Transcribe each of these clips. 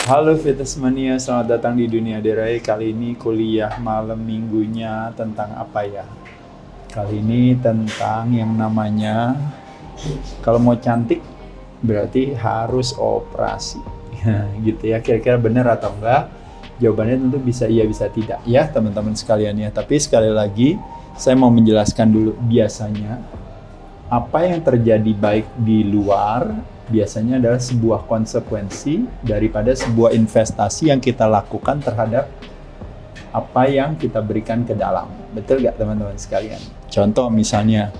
Halo Fitness Mania, selamat datang di Dunia Derai. Kali ini kuliah malam minggunya tentang apa ya? Kali ini tentang yang namanya, kalau mau cantik berarti harus operasi. Gitu ya, kira-kira benar atau enggak? Jawabannya tentu bisa iya bisa tidak ya teman-teman sekalian ya. Tapi sekali lagi saya mau menjelaskan dulu, biasanya apa yang terjadi baik di luar biasanya adalah sebuah konsekuensi daripada sebuah investasi yang kita lakukan terhadap apa yang kita berikan ke dalam. Betul nggak teman-teman sekalian? Contoh misalnya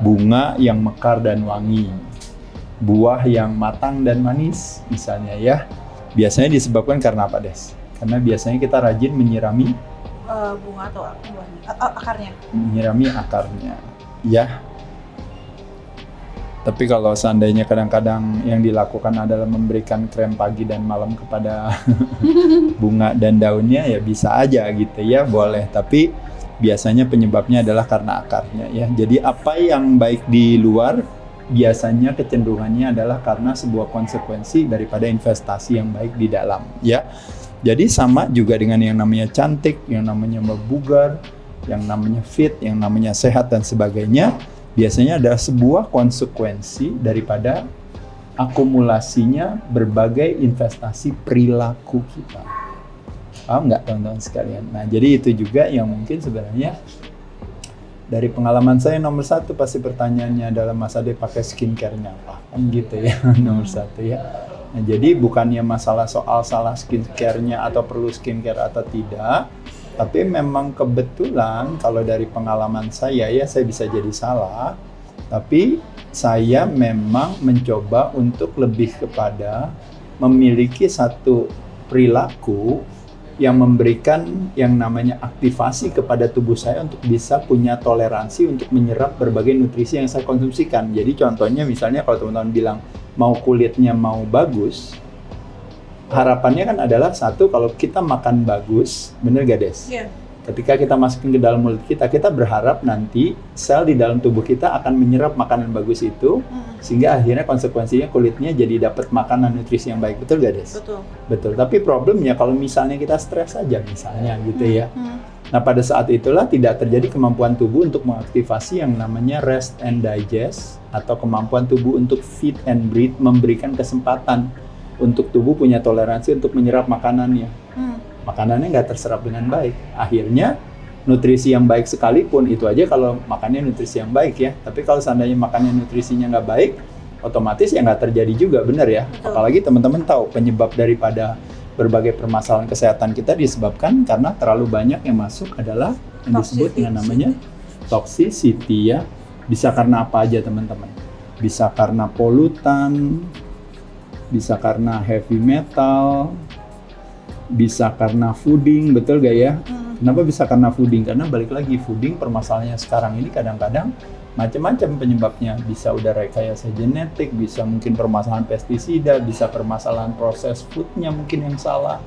bunga yang mekar dan wangi, buah yang matang dan manis misalnya ya. Biasanya disebabkan karena apa, Des? Karena biasanya kita rajin menyirami bunga atau buahnya, akarnya. Menyirami akarnya, ya. Tapi kalau seandainya kadang-kadang yang dilakukan adalah memberikan krem pagi dan malam kepada bunga dan daunnya, ya bisa aja gitu ya, boleh. Tapi biasanya penyebabnya adalah karena akarnya ya. Jadi apa yang baik di luar biasanya kecenderungannya adalah karena sebuah konsekuensi daripada investasi yang baik di dalam ya. Jadi sama juga dengan yang namanya cantik, yang namanya berbugar, yang namanya fit, yang namanya sehat dan sebagainya. Biasanya ada sebuah konsekuensi daripada akumulasinya berbagai investasi perilaku kita. Paham nggak teman-teman sekalian? Nah, jadi itu juga yang mungkin sebenarnya dari pengalaman saya nomor satu pasti pertanyaannya adalah Mas Ade pakai skincare-nya apa? Kan gitu ya, nomor satu ya. Nah, jadi bukannya masalah soal salah skincare-nya atau perlu skincare atau tidak, tapi memang kebetulan kalau dari pengalaman saya ya, saya bisa jadi salah, tapi saya memang mencoba untuk lebih kepada memiliki satu perilaku yang memberikan yang namanya aktivasi kepada tubuh saya untuk bisa punya toleransi untuk menyerap berbagai nutrisi yang saya konsumsikan. Jadi contohnya misalnya kalau teman-teman bilang mau kulitnya mau bagus, harapannya kan adalah satu, kalau kita makan bagus, bener gak Des? Iya. Ketika kita masukin ke dalam mulut kita berharap nanti sel di dalam tubuh kita akan menyerap makanan bagus itu, sehingga akhirnya konsekuensinya kulitnya jadi dapat makanan nutrisi yang baik. Betul gak Des? Betul. Betul, tapi problemnya kalau misalnya kita stres aja misalnya gitu ya. Nah pada saat itulah tidak terjadi kemampuan tubuh untuk mengaktifasi yang namanya rest and digest, atau kemampuan tubuh untuk feed and breathe, memberikan kesempatan untuk tubuh punya toleransi untuk menyerap makanannya. Makanannya nggak terserap dengan baik. Akhirnya nutrisi yang baik sekalipun, itu aja kalau makannya nutrisi yang baik ya. Tapi kalau seandainya makannya nutrisinya nggak baik, otomatis ya nggak terjadi juga, benar ya. Betul. Apalagi teman-teman tahu penyebab daripada berbagai permasalahan kesehatan kita disebabkan karena terlalu banyak yang masuk adalah yang disebut dengan namanya toxicity ya. Bisa karena apa aja teman-teman? Bisa karena polutan, bisa karena heavy metal, bisa karena fooding, betul gak ya? Kenapa bisa karena fooding? Karena balik lagi, fooding permasalahannya sekarang ini kadang-kadang macam-macam penyebabnya. Bisa udah rekayasa genetik, bisa mungkin permasalahan pestisida, bisa permasalahan proses foodnya mungkin yang salah,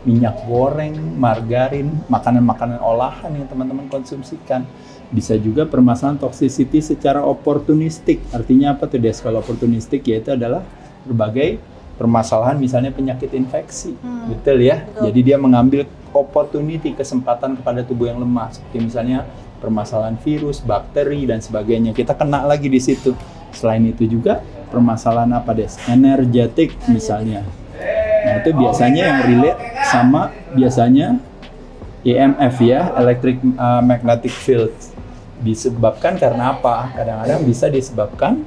minyak goreng, margarin, makanan-makanan olahan yang teman-teman konsumsikan. Bisa juga permasalahan toxicity secara opportunistik. Artinya apa tuh Des? Kalau opportunistik yaitu adalah berbagai permasalahan misalnya penyakit infeksi, betul ya? Betul. Jadi dia mengambil opportunity, kesempatan kepada tubuh yang lemah, seperti misalnya permasalahan virus, bakteri dan sebagainya. Kita kena lagi di situ. Selain itu juga permasalahan apa Des? Energetik misalnya. Nah itu biasanya yang relate sama biasanya EMF ya, electric magnetic field. Disebabkan karena apa? Kadang-kadang bisa disebabkan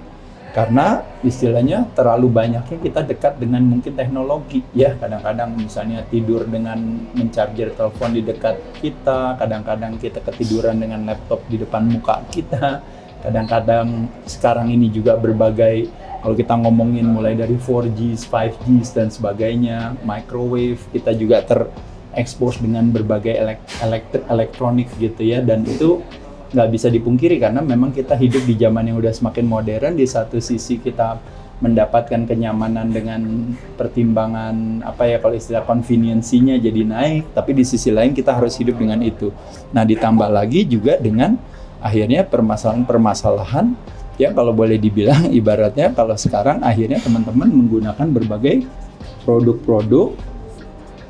karena istilahnya terlalu banyaknya kita dekat dengan mungkin teknologi ya. Kadang-kadang misalnya tidur dengan mencharger telepon di dekat kita, kadang-kadang kita ketiduran dengan laptop di depan muka kita, kadang-kadang sekarang ini juga berbagai, kalau kita ngomongin mulai dari 4G, 5G dan sebagainya, microwave, kita juga terekspos dengan berbagai elektronik gitu ya. Dan itu nggak bisa dipungkiri karena memang kita hidup di zaman yang udah semakin modern. Di satu sisi kita mendapatkan kenyamanan dengan pertimbangan apa ya, kalau istilah convenience-nya jadi naik, tapi di sisi lain kita harus hidup dengan itu. Nah ditambah lagi juga dengan akhirnya permasalahan-permasalahan ya, kalau boleh dibilang ibaratnya kalau sekarang akhirnya teman-teman menggunakan berbagai produk-produk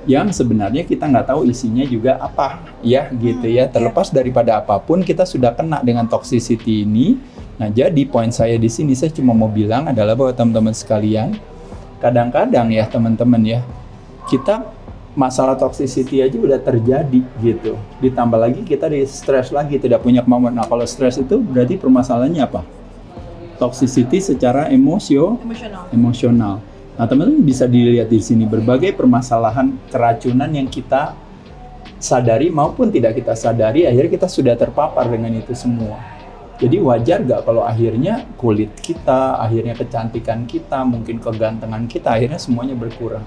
yang sebenarnya kita nggak tahu isinya juga apa ya gitu ya. Terlepas daripada apapun kita sudah kena dengan toxicity ini. Nah jadi poin saya di sini saya cuma mau bilang adalah bahwa teman-teman sekalian, kadang-kadang ya teman-teman ya, kita masalah toxicity aja udah terjadi gitu. Ditambah lagi kita di stres lagi, tidak punya kemampuan. Nah kalau stres itu berarti permasalahannya apa? Toxicity secara emosional. Nah, teman-teman bisa dilihat di sini berbagai permasalahan keracunan yang kita sadari maupun tidak kita sadari, akhirnya kita sudah terpapar dengan itu semua. Jadi wajar nggak kalau akhirnya kulit kita, akhirnya kecantikan kita, mungkin kegantengan kita, akhirnya semuanya berkurang.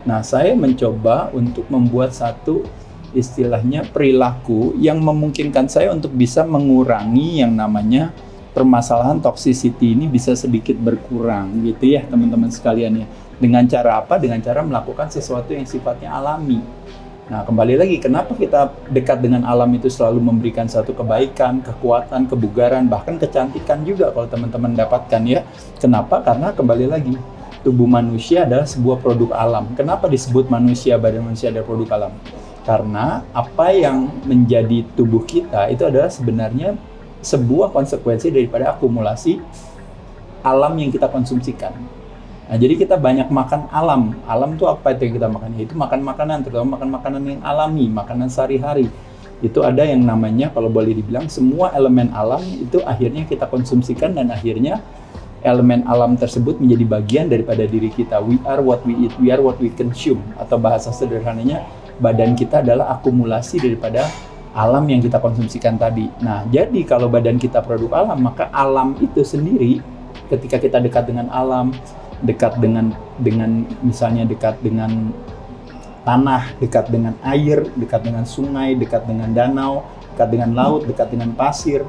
Nah, saya mencoba untuk membuat satu istilahnya perilaku yang memungkinkan saya untuk bisa mengurangi yang namanya permasalahan toxicity ini bisa sedikit berkurang gitu ya teman-teman sekalian ya. Dengan cara apa? Dengan cara melakukan sesuatu yang sifatnya alami. Nah kembali lagi, kenapa kita dekat dengan alam itu selalu memberikan satu kebaikan, kekuatan, kebugaran, bahkan kecantikan juga kalau teman-teman dapatkan ya. Kenapa? Karena kembali lagi, tubuh manusia adalah sebuah produk alam. Kenapa disebut manusia, badan manusia adalah produk alam? Karena apa yang menjadi tubuh kita itu adalah sebenarnya sebuah konsekuensi daripada akumulasi alam yang kita konsumsikan. Nah, jadi kita banyak makan alam. Alam itu apa itu yang kita makan? Itu makan makanan, terutama makan makanan yang alami, makanan sehari-hari. Itu ada yang namanya, kalau boleh dibilang, semua elemen alam itu akhirnya kita konsumsikan dan akhirnya elemen alam tersebut menjadi bagian daripada diri kita. We are what we eat, we are what we consume. Atau bahasa sederhananya, badan kita adalah akumulasi daripada alam yang kita konsumsikan tadi. Nah, jadi kalau badan kita produk alam, maka alam itu sendiri ketika kita dekat dengan alam, dekat dengan misalnya dekat dengan tanah, dekat dengan air, dekat dengan sungai, dekat dengan danau, dekat dengan laut, dekat dengan pasir,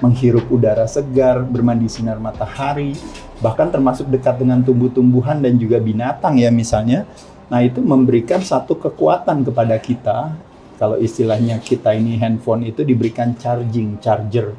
menghirup udara segar, bermandi sinar matahari, bahkan termasuk dekat dengan tumbuh-tumbuhan dan juga binatang ya misalnya. Nah, itu memberikan satu kekuatan kepada kita. Kalau istilahnya kita ini handphone itu diberikan charger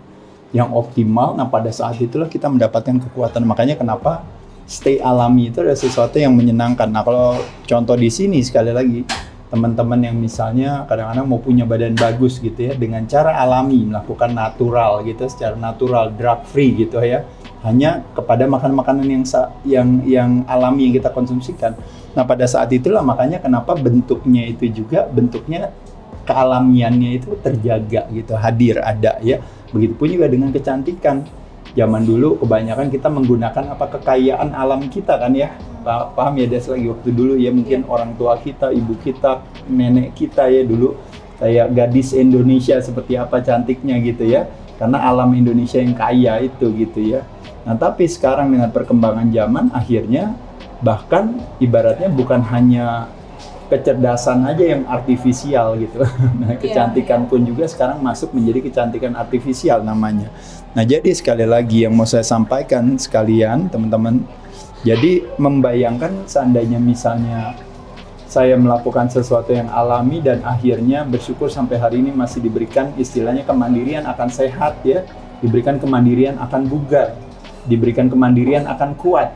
yang optimal. Nah pada saat itulah kita mendapatkan kekuatan. Makanya kenapa stay alami itu adalah sesuatu yang menyenangkan. Nah kalau contoh di sini sekali lagi, teman-teman yang misalnya kadang-kadang mau punya badan bagus gitu ya, dengan cara alami, melakukan natural gitu, secara natural, drug free gitu ya, hanya kepada makanan-makanan yang alami yang kita konsumsikan. Nah pada saat itulah makanya kenapa bentuknya itu juga bentuknya kealamiannya itu terjaga gitu, hadir, ada ya. Begitupun juga dengan kecantikan. Zaman dulu kebanyakan kita menggunakan apa kekayaan alam kita kan ya. Paham ya Des lagi waktu dulu ya, mungkin orang tua kita, ibu kita, nenek kita ya dulu kayak gadis Indonesia seperti apa cantiknya gitu ya. Karena alam Indonesia yang kaya itu gitu ya. Nah, tapi sekarang dengan perkembangan zaman akhirnya bahkan ibaratnya bukan hanya kecerdasan aja yang artifisial gitu. Nah, kecantikan pun juga sekarang masuk menjadi kecantikan artifisial namanya. Nah, jadi sekali lagi yang mau saya sampaikan sekalian, teman-teman. Jadi membayangkan seandainya misalnya saya melakukan sesuatu yang alami dan akhirnya bersyukur sampai hari ini masih diberikan istilahnya kemandirian akan sehat ya, diberikan kemandirian akan bugar, diberikan kemandirian akan kuat,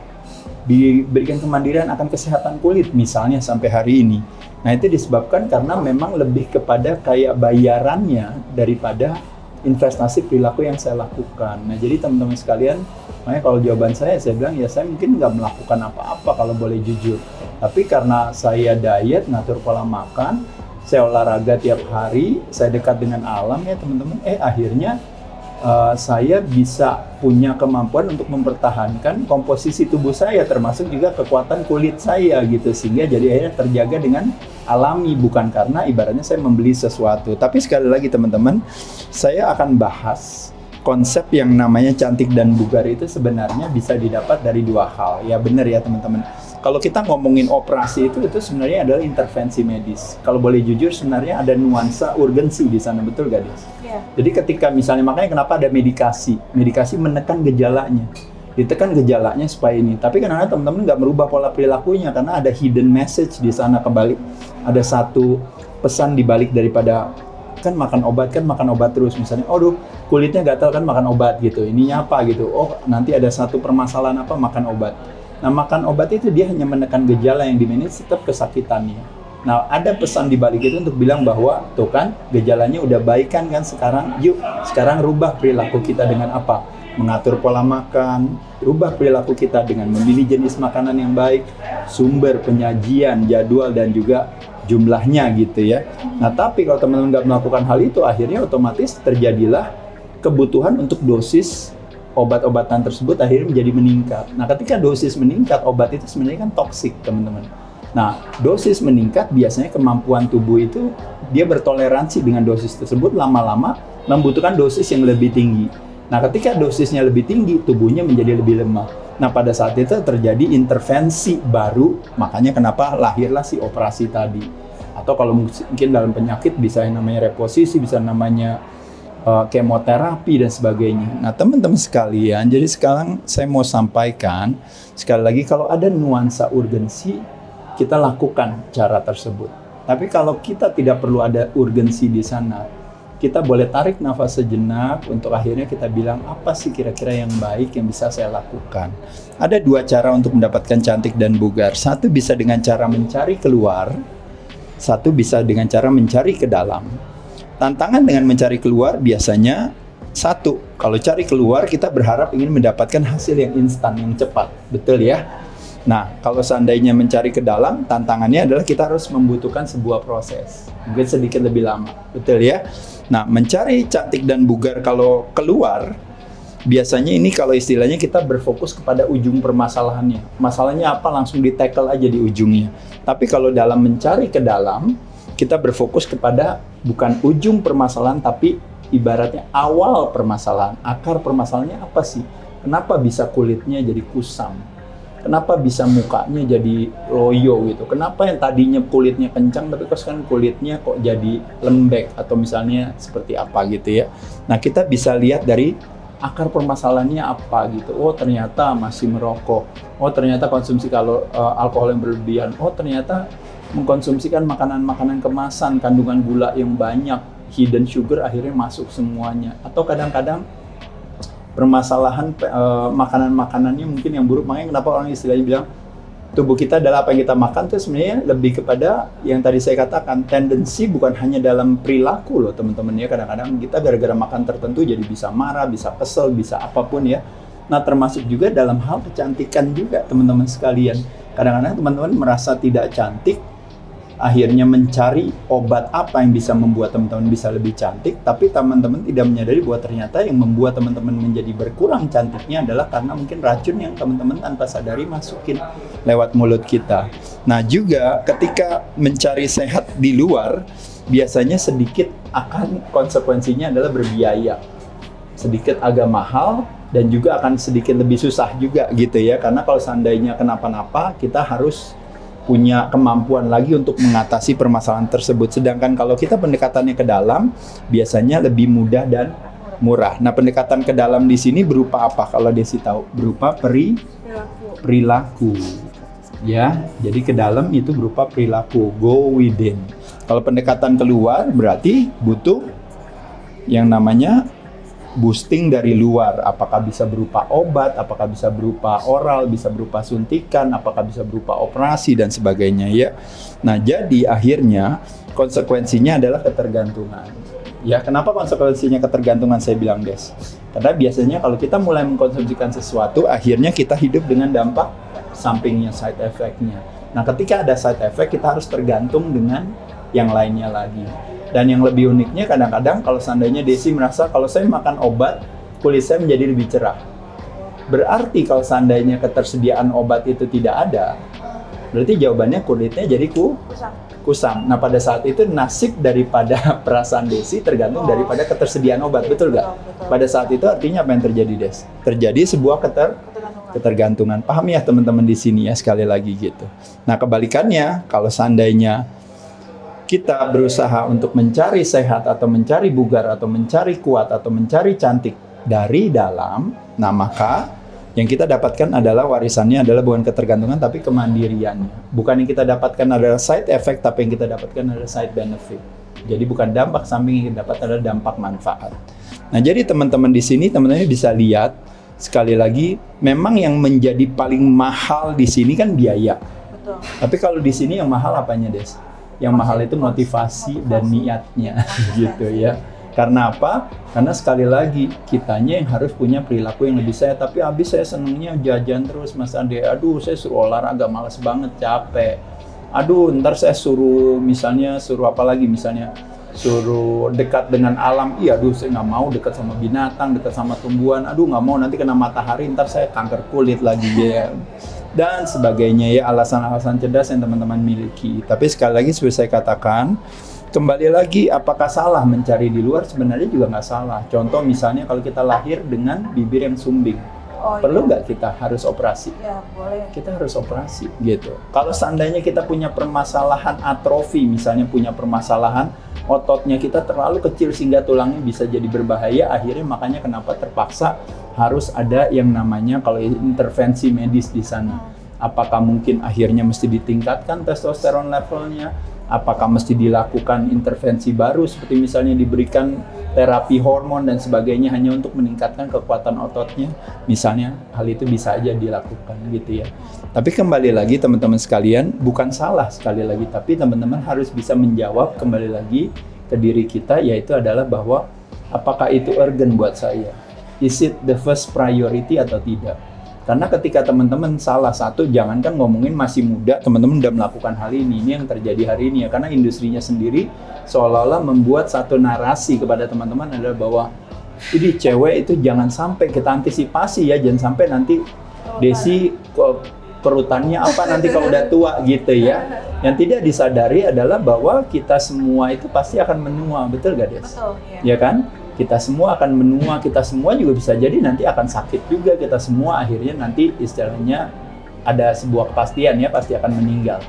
diberikan kemandirian akan kesehatan kulit misalnya sampai hari ini. Nah itu disebabkan karena memang lebih kepada kayak bayarannya daripada investasi perilaku yang saya lakukan. Nah jadi teman-teman sekalian, makanya kalau jawaban saya bilang ya saya mungkin nggak melakukan apa-apa kalau boleh jujur. Tapi karena saya diet, ngatur pola makan, saya olahraga tiap hari, saya dekat dengan alam ya teman-teman, akhirnya saya bisa punya kemampuan untuk mempertahankan komposisi tubuh saya, termasuk juga kekuatan kulit saya gitu, sehingga jadi akhirnya terjaga dengan alami, bukan karena ibaratnya saya membeli sesuatu. Tapi sekali lagi teman-teman, saya akan bahas konsep yang namanya cantik dan bugar itu sebenarnya bisa didapat dari dua hal. Ya benar ya teman-teman. Kalau kita ngomongin operasi itu sebenarnya adalah intervensi medis. Kalau boleh jujur sebenarnya ada nuansa urgensi di sana, betul gak Des? Yeah. Jadi ketika misalnya, makanya kenapa ada medikasi. Medikasi menekan gejalanya. Ditekan gejalanya supaya ini. Tapi kadang-kadang teman-teman nggak merubah pola perilakunya karena ada hidden message di sana kebalik. Ada satu pesan dibalik daripada kan makan obat terus. Misalnya, kulitnya gatal kan makan obat gitu. Ininya apa gitu. Oh nanti ada satu permasalahan apa makan obat. Nah, makan obat itu dia hanya menekan gejala yang dimanage tetap kesakitannya. Nah, ada pesan di balik itu untuk bilang bahwa tuh kan gejalanya udah baik kan sekarang, yuk sekarang rubah perilaku kita dengan apa? Mengatur pola makan, rubah perilaku kita dengan memilih jenis makanan yang baik, sumber penyajian, jadwal dan juga jumlahnya gitu ya. Nah, tapi kalau teman-teman nggak melakukan hal itu, akhirnya otomatis terjadilah kebutuhan untuk dosis obat-obatan tersebut akhirnya menjadi meningkat. Nah, ketika dosis meningkat, obat itu sebenarnya kan toksik, teman-teman. Nah, dosis meningkat biasanya kemampuan tubuh itu dia bertoleransi dengan dosis tersebut, lama-lama membutuhkan dosis yang lebih tinggi. Nah, ketika dosisnya lebih tinggi, tubuhnya menjadi lebih lemah. Nah, pada saat itu terjadi intervensi baru, makanya kenapa lahirlah si operasi tadi. Atau kalau mungkin dalam penyakit bisa yang namanya reposisi, bisa namanya kemoterapi dan sebagainya. Nah, teman-teman sekalian, jadi sekarang saya mau sampaikan, sekali lagi kalau ada nuansa urgensi, kita lakukan cara tersebut. Tapi kalau kita tidak perlu ada urgensi di sana, kita boleh tarik nafas sejenak untuk akhirnya kita bilang apa sih kira-kira yang baik yang bisa saya lakukan. Ada dua cara untuk mendapatkan cantik dan bugar. Satu bisa dengan cara mencari keluar, satu bisa dengan cara mencari ke dalam. Tantangan dengan mencari keluar biasanya satu, kalau cari keluar kita berharap ingin mendapatkan hasil yang instan, yang cepat, betul ya? Nah, kalau seandainya mencari ke dalam, tantangannya adalah kita harus membutuhkan sebuah proses. Mungkin sedikit lebih lama, betul ya? Nah, mencari cantik dan bugar kalau keluar, biasanya ini kalau istilahnya kita berfokus kepada ujung permasalahannya. Masalahnya apa, langsung di-tackle aja di ujungnya. Tapi kalau dalam mencari ke dalam, kita berfokus kepada bukan ujung permasalahan, tapi ibaratnya awal permasalahan. Akar permasalahannya apa sih? Kenapa bisa kulitnya jadi kusam? Kenapa bisa mukanya jadi loyo gitu? Kenapa yang tadinya kulitnya kencang tapi kok sekarang kulitnya kok jadi lembek atau misalnya seperti apa gitu ya? Nah, kita bisa lihat dari akar permasalahannya apa gitu. Oh, ternyata masih merokok. Oh, ternyata konsumsi alkohol yang berlebihan. Oh, ternyata mengkonsumsikan makanan-makanan kemasan kandungan gula yang banyak, hidden sugar akhirnya masuk semuanya. Atau kadang-kadang permasalahan makanan-makanannya mungkin yang buruk. Makanya kenapa orang istilahnya bilang tubuh kita adalah apa yang kita makan, itu sebenarnya lebih kepada yang tadi saya katakan, tendensi bukan hanya dalam perilaku loh teman-teman ya. Kadang-kadang kita gara-gara makan tertentu jadi bisa marah, bisa kesel, bisa apapun ya. Nah, termasuk juga dalam hal kecantikan juga teman-teman sekalian. Kadang-kadang teman-teman merasa tidak cantik, akhirnya mencari obat apa yang bisa membuat teman-teman bisa lebih cantik, tapi teman-teman tidak menyadari bahwa ternyata yang membuat teman-teman menjadi berkurang cantiknya adalah karena mungkin racun yang teman-teman tanpa sadari masukin lewat mulut kita. Nah, juga ketika mencari sehat di luar, biasanya sedikit akan konsekuensinya adalah berbiaya. Sedikit agak mahal dan juga akan sedikit lebih susah juga gitu ya, karena kalau seandainya kenapa-napa kita harus punya kemampuan lagi untuk mengatasi permasalahan tersebut. Sedangkan kalau kita pendekatannya ke dalam, biasanya lebih mudah dan murah. Nah, pendekatan ke dalam di sini berupa apa? Kalau Desi tahu, berupa perilaku. Ya, jadi ke dalam itu berupa perilaku, go within. Kalau pendekatan keluar berarti butuh yang namanya boosting dari luar, apakah bisa berupa obat, apakah bisa berupa oral, bisa berupa suntikan, apakah bisa berupa operasi dan sebagainya ya. Nah, jadi akhirnya konsekuensinya adalah ketergantungan. Ya, kenapa konsekuensinya ketergantungan saya bilang, Des? Karena biasanya kalau kita mulai mengkonsumsikan sesuatu, akhirnya kita hidup dengan dampak sampingnya, side effect-nya. Nah, ketika ada side effect, kita harus tergantung dengan yang lainnya lagi. Dan yang lebih uniknya kadang-kadang kalau seandainya Desi merasa kalau saya makan obat, kulit saya menjadi lebih cerah. Berarti kalau seandainya ketersediaan obat itu tidak ada, berarti jawabannya kulitnya jadi kusam. Nah, pada saat itu nasib daripada perasaan Desi tergantung daripada ketersediaan obat, betul nggak? Pada saat itu artinya apa yang terjadi, Des? Terjadi sebuah ketergantungan. Paham ya teman-teman di sini ya, sekali lagi gitu. Nah, kebalikannya kalau seandainya kita berusaha untuk mencari sehat atau mencari bugar atau mencari kuat atau mencari cantik dari dalam, nah maka yang kita dapatkan adalah warisannya adalah bukan ketergantungan tapi kemandiriannya. Bukan yang kita dapatkan adalah side effect, tapi yang kita dapatkan adalah side benefit. Jadi bukan dampak samping, yang kita dapat adalah dampak manfaat. Nah, jadi teman-teman di sini teman-teman bisa lihat sekali lagi, memang yang menjadi paling mahal di sini kan biaya. Betul. Tapi kalau di sini yang mahal apanya, Des? Yang mahal itu motivasi dan niatnya gitu ya. Karena apa? Karena sekali lagi kitanya yang harus punya perilaku yang lebih sehat. Tapi habis saya senengnya jajan terus Mas Ade. Aduh, saya suruh olahraga malas banget, capek. Aduh, ntar saya suruh apa lagi misalnya suruh dekat dengan alam. Iya, aduh saya nggak mau dekat sama binatang, dekat sama tumbuhan. Aduh nggak mau nanti kena matahari, ntar saya kanker kulit lagi ya. Dan sebagainya ya, alasan-alasan cerdas yang teman-teman miliki. Tapi sekali lagi seperti saya katakan, kembali lagi apakah salah mencari di luar? Sebenarnya juga nggak salah. Contoh misalnya kalau kita lahir dengan bibir yang sumbing, perlu nggak kita harus operasi? Ya, boleh. Kita harus operasi gitu. Kalau seandainya kita punya permasalahan atrofi, misalnya punya permasalahan ototnya kita terlalu kecil sehingga tulangnya bisa jadi berbahaya, akhirnya makanya kenapa terpaksa harus ada yang namanya kalau intervensi medis di sana. Apakah mungkin akhirnya mesti ditingkatkan testosteron levelnya? Apakah mesti dilakukan intervensi baru seperti misalnya diberikan terapi hormon dan sebagainya hanya untuk meningkatkan kekuatan ototnya? Misalnya hal itu bisa aja dilakukan gitu ya. Tapi kembali lagi teman-teman sekalian, bukan salah sekali lagi, tapi teman-teman harus bisa menjawab kembali lagi ke diri kita, yaitu adalah bahwa apakah itu urgent buat saya? Is it the first priority atau tidak? Karena ketika teman-teman salah satu, jangankan ngomongin masih muda, teman-teman udah melakukan hal ini yang terjadi hari ini ya. Karena industrinya sendiri seolah-olah membuat satu narasi kepada teman-teman adalah bahwa ini cewek itu jangan sampai kita antisipasi ya, jangan sampai nanti Desi kerutannya apa nanti kalau udah tua gitu ya. Yang tidak disadari adalah bahwa kita semua itu pasti akan menua, betul gak Des? Betul, ya. Ya kan? Kita semua akan menua, kita semua juga bisa jadi nanti akan sakit juga, kita semua akhirnya nanti istilahnya ada sebuah kepastian ya, pasti akan meninggal.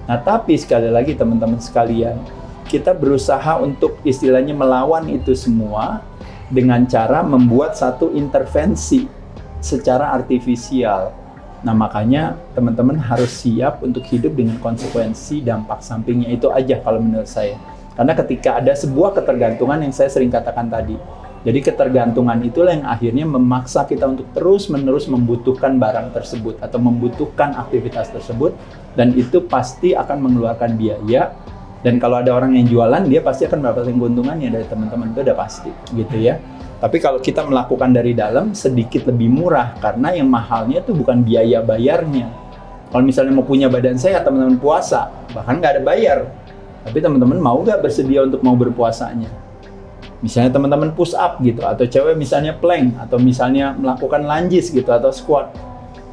Nah tapi sekali lagi teman-teman sekalian, kita berusaha untuk istilahnya melawan itu semua dengan cara membuat satu intervensi secara artifisial. Nah makanya teman-teman harus siap untuk hidup dengan konsekuensi dampak sampingnya itu aja kalau menurut saya. Karena ketika ada sebuah ketergantungan yang saya sering katakan tadi. Jadi ketergantungan itulah yang akhirnya memaksa kita untuk terus-menerus membutuhkan barang tersebut atau membutuhkan aktivitas tersebut, dan itu pasti akan mengeluarkan biaya. Dan kalau ada orang yang jualan, dia pasti akan mendapatkan keuntungannya dari teman-teman, itu udah pasti gitu ya. Tapi kalau kita melakukan dari dalam sedikit lebih murah, karena yang mahalnya itu bukan biaya bayarnya. Kalau misalnya mau punya badan sehat, teman-teman puasa, bahkan nggak ada bayar. Tapi teman-teman mau nggak bersedia untuk mau berpuasanya? Misalnya teman-teman push up gitu, atau cewek misalnya plank, atau misalnya melakukan lunges gitu, atau squat.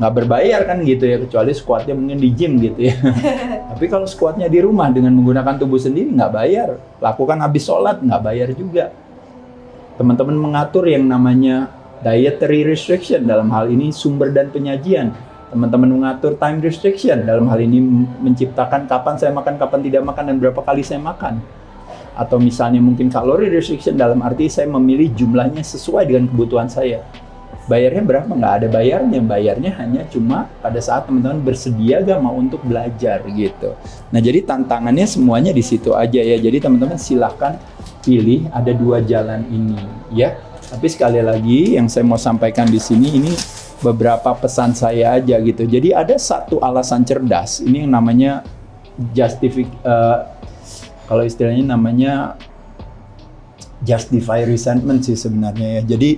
Nggak berbayar kan gitu ya, kecuali squatnya mungkin di gym gitu ya. Tapi kalau squatnya di rumah dengan menggunakan tubuh sendiri nggak bayar. Lakukan habis sholat nggak bayar juga. Teman-teman mengatur yang namanya dietary restriction, dalam hal ini sumber dan penyajian. Teman-teman mengatur time restriction, dalam hal ini menciptakan kapan saya makan, kapan tidak makan, dan berapa kali saya makan. Atau misalnya mungkin kalori restriction, dalam arti saya memilih jumlahnya sesuai dengan kebutuhan saya. Bayarnya berapa? Nggak ada bayarnya. Bayarnya hanya cuma pada saat teman-teman bersedia gak mau untuk belajar gitu. Nah jadi tantangannya semuanya di situ aja ya. Jadi teman-teman silahkan pilih, ada dua jalan ini ya. Tapi sekali lagi yang saya mau sampaikan di sini ini beberapa pesan saya aja gitu. Jadi ada satu alasan cerdas, ini yang namanya kalau istilahnya namanya justify resentment sih sebenarnya ya. Jadi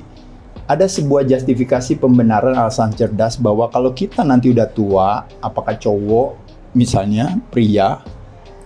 ada sebuah justifikasi pembenaran alasan cerdas bahwa kalau kita nanti udah tua, apakah cowok misalnya pria,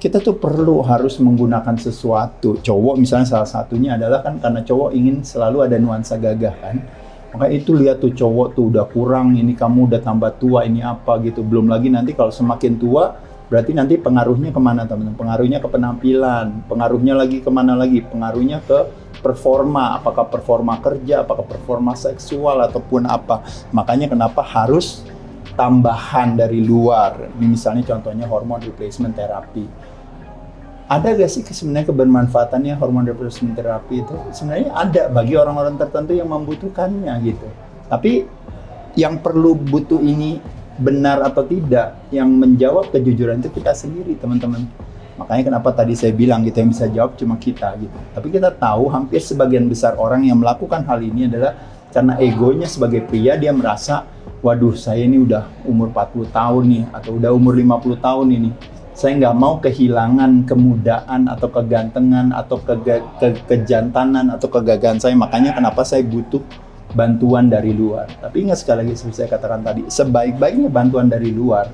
kita tuh perlu harus menggunakan sesuatu. Cowok misalnya salah satunya adalah kan karena cowok ingin selalu ada nuansa gagah kan. Maka itu lihat tuh cowok tuh udah kurang, ini kamu udah tambah tua, ini apa gitu. Belum lagi nanti kalau semakin tua, berarti nanti pengaruhnya kemana teman-teman? Pengaruhnya ke penampilan, pengaruhnya lagi kemana lagi? Pengaruhnya ke performa, apakah performa kerja, apakah performa seksual, ataupun apa. Makanya kenapa harus tambahan dari luar. Ini misalnya contohnya hormone replacement therapy. Ada gak sih sebenarnya kebermanfaatannya hormon replacement therapy itu? Sebenarnya ada bagi orang-orang tertentu yang membutuhkannya gitu. Tapi yang perlu butuh ini benar atau tidak, yang menjawab kejujuran itu kita sendiri teman-teman. Makanya kenapa tadi saya bilang gitu, yang bisa jawab cuma kita gitu. Tapi kita tahu hampir sebagian besar orang yang melakukan hal ini adalah karena egonya sebagai pria, dia merasa, waduh saya ini udah umur 40 tahun nih, atau udah umur 50 tahun ini. Saya nggak mau kehilangan kemudaan atau kegantengan atau kejantanan atau kegagahan saya. Makanya kenapa saya butuh bantuan dari luar. Tapi ingat sekali lagi seperti saya katakan tadi, sebaik-baiknya bantuan dari luar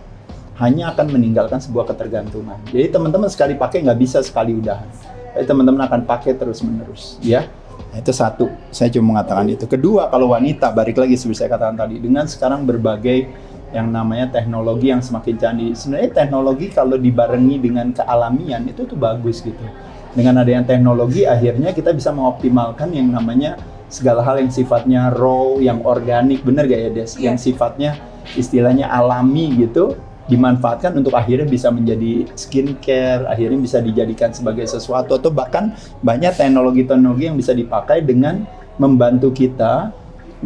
hanya akan meninggalkan sebuah ketergantungan. Jadi teman-teman sekali pakai nggak bisa sekali udahan. Jadi teman-teman akan pakai terus-menerus, ya. Nah, itu satu, saya cuma mengatakan itu. Kedua, kalau wanita, balik lagi seperti saya katakan tadi, dengan sekarang berbagai yang namanya teknologi yang semakin canggih. Sebenarnya teknologi kalau dibarengi dengan kealamian itu tuh bagus gitu. Dengan adanya teknologi akhirnya kita bisa mengoptimalkan yang namanya segala hal yang sifatnya raw, yang organik, bener gak ya Des? Yeah. Yang sifatnya istilahnya alami gitu, dimanfaatkan untuk akhirnya bisa menjadi skincare, akhirnya bisa dijadikan sebagai sesuatu, atau bahkan banyak teknologi-teknologi yang bisa dipakai dengan membantu kita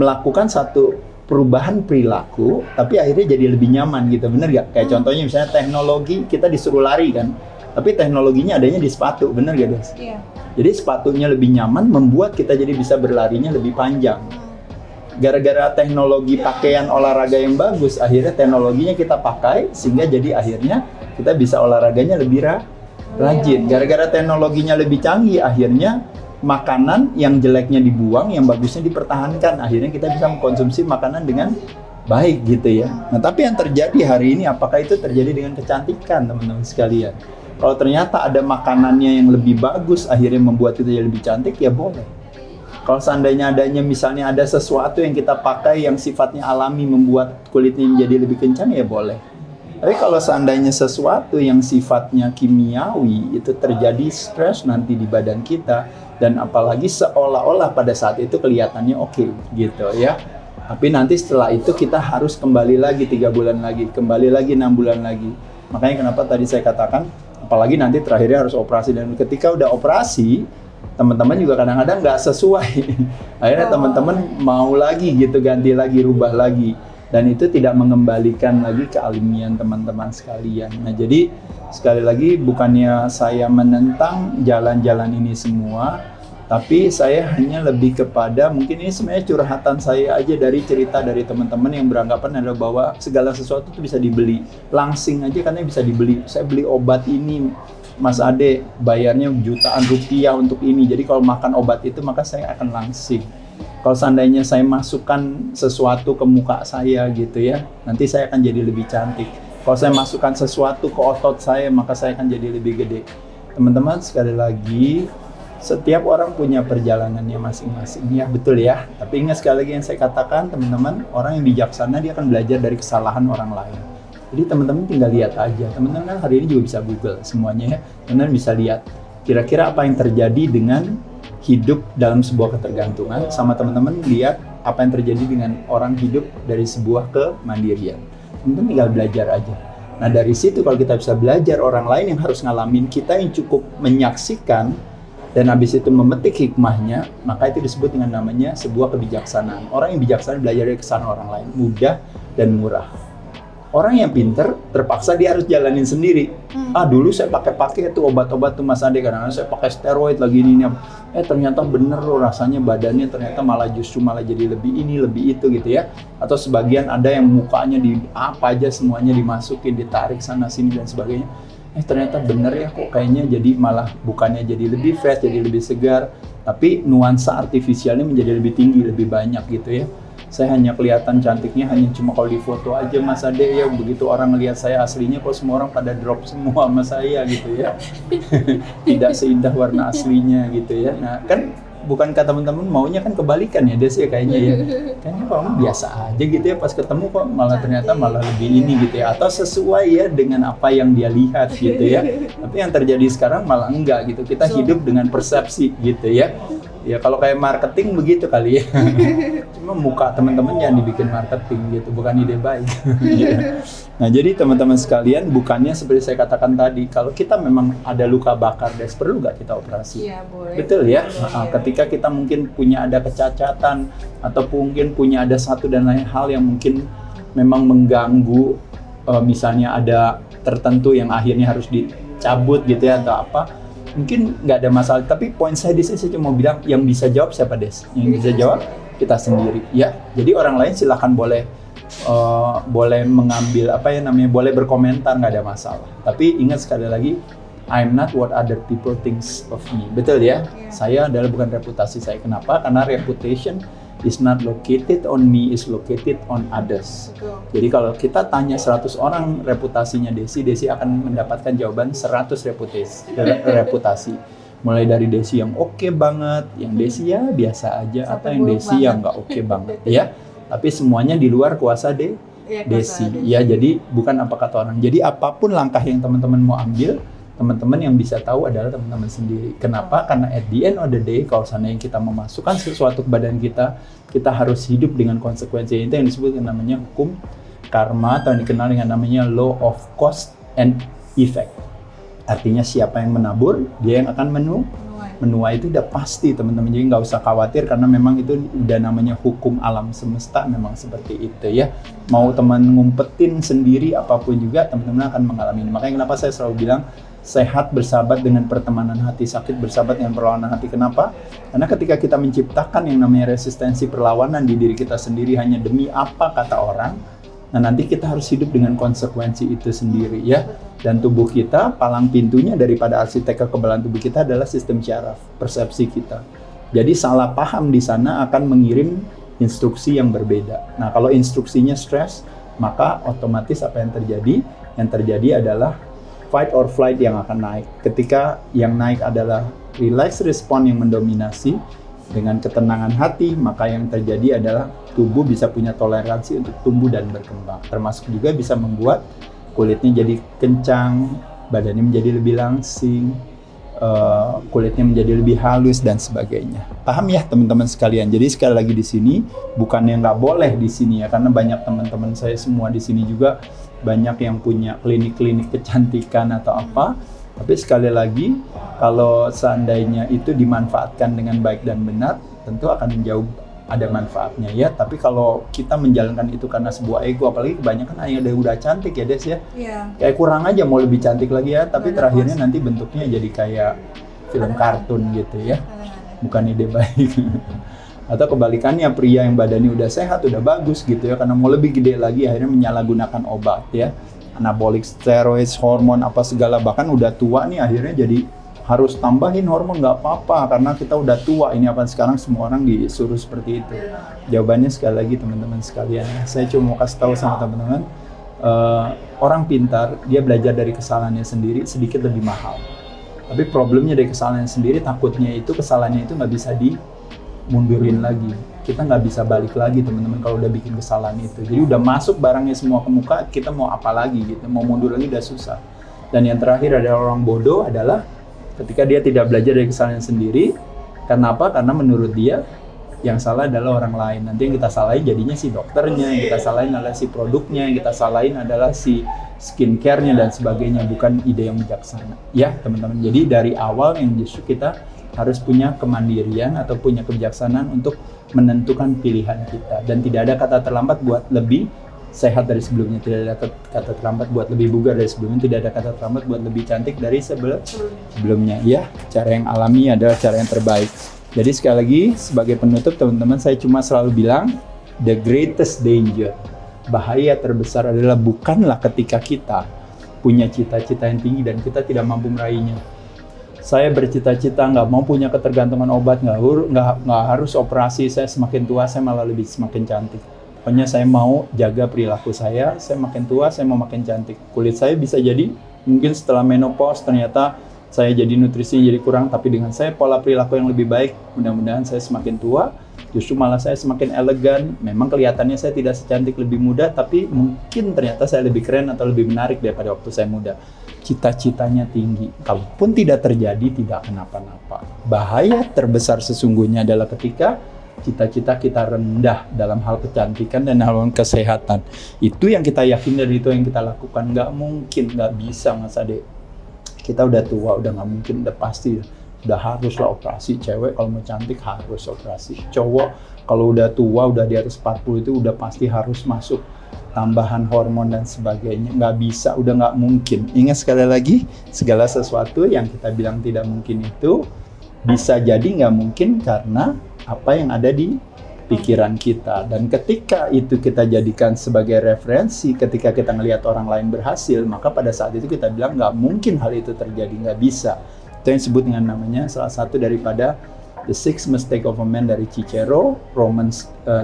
melakukan satu perubahan perilaku, tapi akhirnya jadi lebih nyaman gitu, bener gak? Kayak contohnya misalnya teknologi, kita disuruh lari kan, tapi teknologinya adanya di sepatu, bener gak Des? Iya. Jadi sepatunya lebih nyaman, membuat kita jadi bisa berlarinya lebih panjang. Gara-gara teknologi pakaian olahraga yang bagus, akhirnya teknologinya kita pakai, sehingga jadi akhirnya kita bisa olahraganya lebih rajin. Gara-gara teknologinya lebih canggih, akhirnya makanan yang jeleknya dibuang, yang bagusnya dipertahankan. Akhirnya kita bisa mengkonsumsi makanan dengan baik gitu ya. Nah, tapi yang terjadi hari ini, apakah itu terjadi dengan kecantikan teman-teman sekalian? Kalau ternyata ada makanannya yang lebih bagus, akhirnya membuat kita jadi lebih cantik, ya boleh. Kalau seandainya adanya misalnya ada sesuatu yang kita pakai yang sifatnya alami, membuat kulitnya menjadi lebih kencang, ya boleh. Tapi kalau seandainya sesuatu yang sifatnya kimiawi, itu terjadi stres nanti di badan kita, dan apalagi seolah-olah pada saat itu kelihatannya oke, gitu ya. Tapi nanti setelah itu kita harus kembali lagi 3 bulan lagi, kembali lagi 6 bulan lagi. Makanya kenapa tadi saya katakan, apalagi nanti terakhirnya harus operasi, dan ketika udah operasi, teman-teman juga kadang-kadang nggak sesuai. Akhirnya teman-teman mau lagi gitu, ganti lagi, rubah lagi. Dan itu tidak mengembalikan lagi kealamian teman-teman sekalian. Nah, jadi sekali lagi bukannya saya menentang jalan-jalan ini semua, tapi saya hanya lebih kepada, mungkin ini sebenarnya curhatan saya aja dari cerita dari teman-teman yang beranggapan adalah bahwa segala sesuatu itu bisa dibeli. Langsing aja karena bisa dibeli. Saya beli obat ini, Mas Ade, bayarnya jutaan rupiah untuk ini. Jadi kalau makan obat itu maka saya akan langsing. Kalau seandainya saya masukkan sesuatu ke muka saya gitu ya, nanti saya akan jadi lebih cantik. Kalau saya masukkan sesuatu ke otot saya, maka saya akan jadi lebih gede. Teman-teman, sekali lagi, setiap orang punya perjalanannya masing-masing. Ya, betul ya. Tapi ingat sekali lagi yang saya katakan, teman-teman, orang yang bijaksana dia akan belajar dari kesalahan orang lain. Jadi teman-teman tinggal lihat aja. Teman-teman kan hari ini juga bisa Google semuanya ya. Teman-teman bisa lihat kira-kira apa yang terjadi dengan hidup dalam sebuah ketergantungan, sama teman-teman lihat apa yang terjadi dengan orang hidup dari sebuah kemandirian. Teman-teman tinggal belajar aja. Nah, dari situ kalau kita bisa belajar, orang lain yang harus ngalamin, kita yang cukup menyaksikan dan habis itu memetik hikmahnya, maka itu disebut dengan namanya sebuah kebijaksanaan. Orang yang bijaksana belajar dari kesalahan orang lain, mudah dan murah. Orang yang pinter terpaksa dia harus jalanin sendiri. Dulu saya pakai tuh obat-obat tuh Mas Ade, kadang-kadang saya pakai steroid lagi ini. Ternyata bener loh, rasanya badannya ternyata malah jadi lebih ini, lebih itu gitu ya. Atau sebagian ada yang mukanya di apa aja semuanya dimasukin, ditarik sana sini dan sebagainya. Ternyata bener ya, kok kayaknya jadi malah bukannya jadi lebih fresh, jadi lebih segar, tapi nuansa artifisialnya menjadi lebih tinggi, lebih banyak gitu ya. Saya hanya kelihatan cantiknya hanya cuma kalau di foto aja Mas Ade ya, begitu orang ngelihat saya aslinya kok semua orang pada drop semua sama saya gitu ya. Tidak seindah warna aslinya gitu ya. Nah, kan bukan kata teman-teman maunya kan kebalikan ya Des ya kayaknya ya. Kayaknya orang biasa aja gitu ya, pas ketemu kok malah ternyata malah lebih ini gitu ya, atau sesuai ya dengan apa yang dia lihat gitu ya. Tapi yang terjadi sekarang malah enggak gitu. Kita hidup dengan persepsi gitu ya. Ya kalau kayak marketing begitu kali ya. Cuma muka teman-teman jangan dibikin marketing gitu, bukan ide baik. Nah, jadi teman-teman sekalian, bukannya seperti saya katakan tadi, kalau kita memang ada luka bakar, Des, perlu nggak kita operasi? Iya, boleh. Betul ya? Ketika kita mungkin punya ada kecacatan, atau mungkin punya ada satu dan lain hal yang mungkin memang mengganggu, misalnya ada tertentu yang akhirnya harus dicabut gitu ya, atau apa, mungkin nggak ada masalah. Tapi poin saya di sini saya cuma bilang, yang bisa jawab siapa Des? Yang bisa jawab kita sendiri ya. Jadi orang lain silakan boleh boleh mengambil boleh berkomentar, nggak ada masalah. Tapi ingat sekali lagi, I'm not what other people thinks of me. Betul ya? Iya. Saya adalah bukan reputasi saya. Kenapa? Karena reputation is not located on me, is located on others. Betul. Jadi kalau kita tanya 100 orang reputasinya Desi akan mendapatkan jawaban 100 reputasi. Mulai dari Desi yang oke banget, yang Desi ya biasa aja, atau yang Desi yang nggak oke banget ya. Tapi semuanya di luar kuasa Desi. Ya, jadi bukan apa kata orang. Jadi apapun langkah yang teman-teman mau ambil, teman-teman yang bisa tahu adalah teman-teman sendiri. Kenapa? Karena at the end of the day, kalau seandainya kita memasukkan sesuatu ke badan kita, kita harus hidup dengan konsekuensi. Itu yang disebut namanya hukum karma, atau yang dikenal dengan namanya law of cause and effect. Artinya siapa yang menabur, dia yang akan menuai. Itu udah pasti teman-teman. Jadi nggak usah khawatir, karena memang itu udah namanya hukum alam semesta, memang seperti itu ya. Mau teman ngumpetin sendiri apapun juga, teman-teman akan mengalami ini. Makanya kenapa saya selalu bilang, sehat bersahabat dengan pertemanan hati, sakit bersahabat dengan perlawanan hati. Kenapa? Karena ketika kita menciptakan yang namanya resistensi perlawanan di diri kita sendiri hanya demi apa kata orang, nah nanti kita harus hidup dengan konsekuensi itu sendiri ya. Dan tubuh kita, palang pintunya daripada arsitek kekebalan tubuh kita adalah sistem syaraf, persepsi kita. Jadi salah paham di sana akan mengirim instruksi yang berbeda. Nah kalau instruksinya stres, maka otomatis apa yang terjadi? Yang terjadi adalah fight or flight yang akan naik. Ketika yang naik adalah relax respon yang mendominasi dengan ketenangan hati, maka yang terjadi adalah tubuh bisa punya toleransi untuk tumbuh dan berkembang. Termasuk juga bisa membuat kulitnya jadi kencang, badannya menjadi lebih langsing, kulitnya menjadi lebih halus dan sebagainya. Paham ya teman-teman sekalian? Jadi sekali lagi di sini bukannya nggak boleh di sini ya, karena banyak teman-teman saya semua di sini juga banyak yang punya klinik-klinik kecantikan atau apa. Tapi sekali lagi, kalau seandainya itu dimanfaatkan dengan baik dan benar, tentu akan jauh ada manfaatnya ya. Tapi kalau kita menjalankan itu karena sebuah ego, apalagi kebanyakan ada udah cantik ya Des ya. Iya. Kayak kurang aja mau lebih cantik lagi ya, tapi terakhirnya nanti bentuknya jadi kayak film kartun gitu ya. Bukan ide baik. Atau kebalikannya, pria yang badannya udah sehat, udah bagus gitu ya, karena mau lebih gede lagi akhirnya menyalahgunakan obat ya. Anabolic steroids, hormon apa segala, bahkan udah tua nih akhirnya jadi harus tambahin hormon. Nggak apa-apa karena kita udah tua. Ini apa sekarang semua orang disuruh seperti itu. Jawabannya sekali lagi teman-teman sekalian, saya cuma mau kasih tahu sama teman-teman, orang pintar dia belajar dari kesalahannya sendiri sedikit lebih mahal. Tapi problemnya dari kesalahannya sendiri, takutnya itu kesalahannya itu nggak bisa dimundurin lagi. Kita nggak bisa balik lagi teman-teman kalau udah bikin kesalahan itu. Jadi udah masuk barangnya semua ke muka, kita mau apa lagi gitu, mau mundur lagi udah susah. Dan yang terakhir adalah orang bodoh adalah ketika dia tidak belajar dari kesalahan sendiri. Kenapa? Karena menurut dia yang salah adalah orang lain. Nanti yang kita salahin jadinya si dokternya, yang kita salahin adalah si produknya, yang kita salahin adalah si skincare-nya dan sebagainya, bukan ide yang bijaksana. Ya teman-teman, jadi dari awal yang justru kita harus punya kemandirian atau punya kebijaksanaan untuk menentukan pilihan kita. Dan tidak ada kata terlambat buat lebih sehat dari sebelumnya, tidak ada kata terlambat buat lebih bugar dari sebelumnya, tidak ada kata terlambat buat lebih cantik dari sebelumnya. Ya, cara yang alami adalah cara yang terbaik. Jadi sekali lagi sebagai penutup teman-teman, saya cuma selalu bilang the greatest danger, bahaya terbesar adalah bukanlah ketika kita punya cita-cita yang tinggi dan kita tidak mampu meraihnya. Saya bercita-cita nggak mau punya ketergantungan obat, nggak harus operasi, saya semakin tua saya malah lebih semakin cantik. Pokoknya saya mau jaga perilaku saya makin tua saya mau makin cantik. Kulit saya bisa jadi mungkin setelah menopause ternyata saya jadi nutrisinya jadi kurang, tapi dengan saya pola perilaku yang lebih baik, mudah-mudahan saya semakin tua, justru malah saya semakin elegan. Memang kelihatannya saya tidak secantik lebih muda, tapi mungkin ternyata saya lebih keren atau lebih menarik daripada waktu saya muda. Cita-citanya tinggi, kalaupun tidak terjadi tidak kenapa-napa. Bahaya terbesar sesungguhnya adalah ketika cita-cita kita rendah dalam hal kecantikan dan hal kesehatan. Itu yang kita yakin dari itu yang kita lakukan. Nggak mungkin, nggak bisa Mas Ade. Kita udah tua, udah nggak mungkin, udah pasti, udah haruslah operasi. Cewek kalau mau cantik harus operasi. Cowok kalau udah tua, udah di atas 40 itu udah pasti harus masuk tambahan hormon dan sebagainya. Nggak bisa, udah nggak mungkin. Ingat sekali lagi, segala sesuatu yang kita bilang tidak mungkin itu bisa jadi nggak mungkin karena apa yang ada di pikiran kita. Dan ketika itu kita jadikan sebagai referensi, ketika kita ngelihat orang lain berhasil, maka pada saat itu kita bilang nggak mungkin hal itu terjadi, nggak bisa. Itu yang disebut dengan namanya salah satu daripada The Six Mistake of a Man dari Cicero, Roman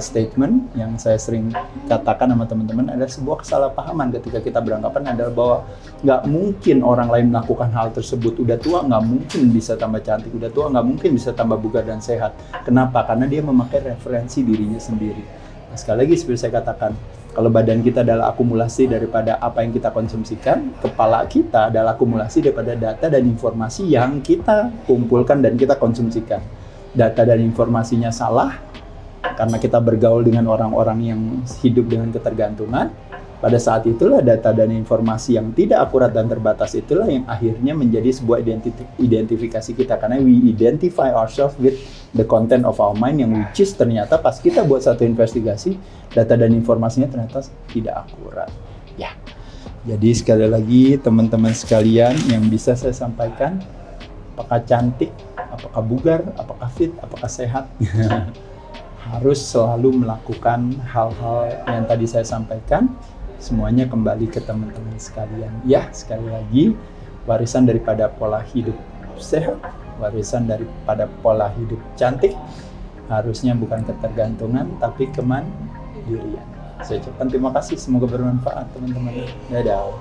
statement yang saya sering katakan sama teman-teman adalah sebuah kesalahpahaman ketika kita beranggapan adalah bahwa nggak mungkin orang lain melakukan hal tersebut. Udah tua nggak mungkin bisa tambah cantik, udah tua nggak mungkin bisa tambah bugar dan sehat. Kenapa? Karena dia memakai referensi dirinya sendiri. Nah, sekali lagi seperti saya katakan, kalau badan kita adalah akumulasi daripada apa yang kita konsumsikan, kepala kita adalah akumulasi daripada data dan informasi yang kita kumpulkan dan kita konsumsikan. Data dan informasinya salah karena kita bergaul dengan orang-orang yang hidup dengan ketergantungan. Pada saat itulah data dan informasi yang tidak akurat dan terbatas itulah yang akhirnya menjadi sebuah identifikasi kita, karena we identify ourselves with the content of our mind, yang which is ternyata pas kita buat satu investigasi, data dan informasinya ternyata tidak akurat. Ya, jadi sekali lagi teman-teman sekalian yang bisa saya sampaikan, apakah cantik, apakah bugar, apakah fit, apakah sehat, harus selalu melakukan hal-hal yang tadi saya sampaikan. Semuanya kembali ke teman-teman sekalian. Ya, sekali lagi, warisan daripada pola hidup sehat, warisan daripada pola hidup cantik, harusnya bukan ketergantungan, tapi kemandirian. Saya ucapkan terima kasih, semoga bermanfaat teman-teman. Dadah.